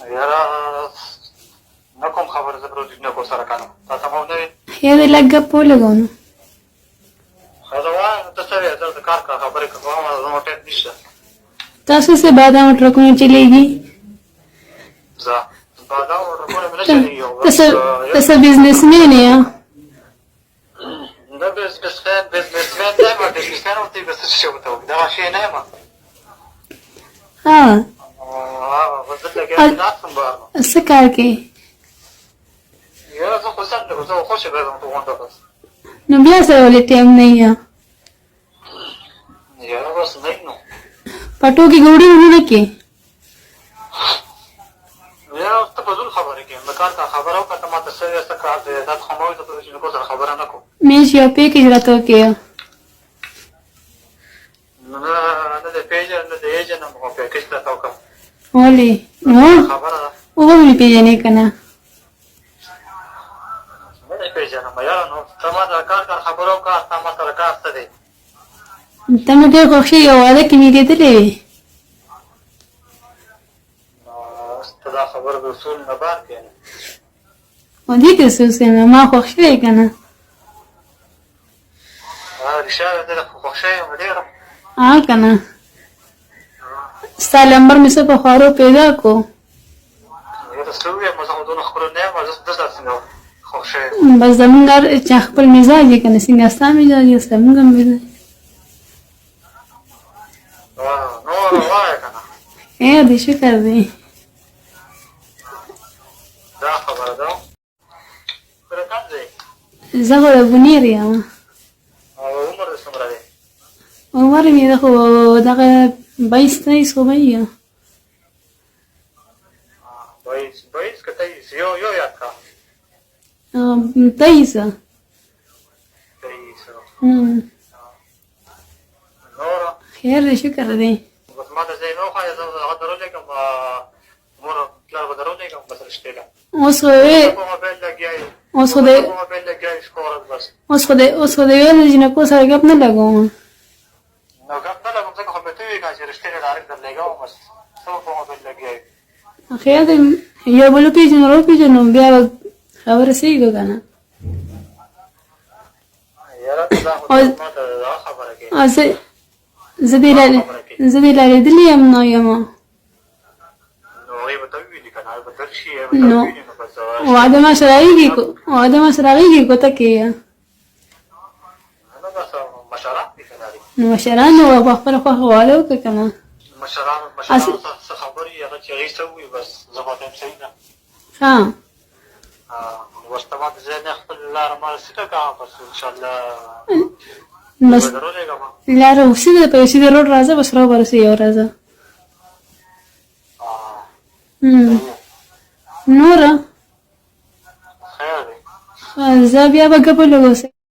یاره نه کوم خبره زه پروجیک نه کو سره کنم تا ته مو نه یا دې لږ ګپ ولګو نو ښځه وایه ته څه وایې زه د کار خبرې کوم زما ټایم نشته تاسو څه بادام ټرکونه چلیږي زه بادام ټرکونه مې نه چلېږي تاسو بزنسمین یې نه بزنسمین نه یم بزنسمین ورته به څه شی ورته وکړي دغه شی نه یم ها زه لګیا ناست یم بهر څه کار کوې یاره زه خو سم نه زه خو خوشې ګرځم په غونډه بس نو بیا سره ولې ټایم نه یې یاره بس نه نو پټو کې ګوډې ونه کې یاره ته په زور خبرې کوې د کار خبره وکړه ته ما ته څه وایې څه کار دی دا خو ما وایي زه په جینکو سره خبره نه کوم مېش یو پیکېج راته وکړې نه د پیژن نه د ایجنټ هم پیکېج راته وکړه ولې نو خبره ده وبه مې پېژنې که نه نه دې پېژنم یاره نو ته ما د کار خبره وکړه تا ما سره کار څه دی ته مې ډېر خوښ یې یو واده کې مې لیدلې وې ته دا خبره د اصول نه بار کړې او دې کې څه اوسېمه ما خوښ شوې که نه رښتیا زه د خوښ شوی یم ډېره که نه ستا نمبر مې څه په خوارو پیدا کړو یاره څه ووایم زه خو دونه ښکلی نه یم زه دلته څنګه خوښ شوی بس زمونږ هر چا خپل مزاج یې که نه څنګه ستا مزاج یې زمونږ هم مزاج نور ووایه که نه دې شکر دی دا خبره ده ته کوم ځای زه خو د بونیر یم او عمر دې څومره دی عمر مې ده خو دغه 22-23 خو به یې یم 22 که 23 یو یاد کړه 23 نوره خیر دی شکر دی بس ما ته ځای نه وښایه زه هغه درولېږم مور پلار به درولېږم بس رښتې ده اوس خو په موبایل لګیا یې اوس خو د په موبایل لګیا یې شپه ورځ بس اوس خو د ویلو جینکو سره ګپ نه لګوم نو ګپ نه لګوم ځکه خو مې ته وویې که چې رښتې دی ډارېکټ درلېږم بس ته به په موبایل لګیا یې خیر دی یو بل وپېژنو راوپېژنو بیا به خبره سېږو که نه یاره ته دا خو ما ته دغه خبره کوې زه دې لا لیدلې یم نه یم نو هغوی به ته وویني که نه هغوی به درشي هغوی به ته وویني نو بس واده ما سره هغېږي کوته کې نه بس مشران دي که نه دي نو مشران نو په خپله خوښه واده وکړه که نه مشران څه خبرې هغه چې هغوی څه ووایي بس زه به یم صحیح ده ښه بس ته ما د ځای نه خپل لاره ما سیده کړه بس انشاءالله بس به درولېږم لاره سیده په سیده روډ راځه بس راوبرسې یو راځه نوره خیر دی زه بیا به ګپه لګوسم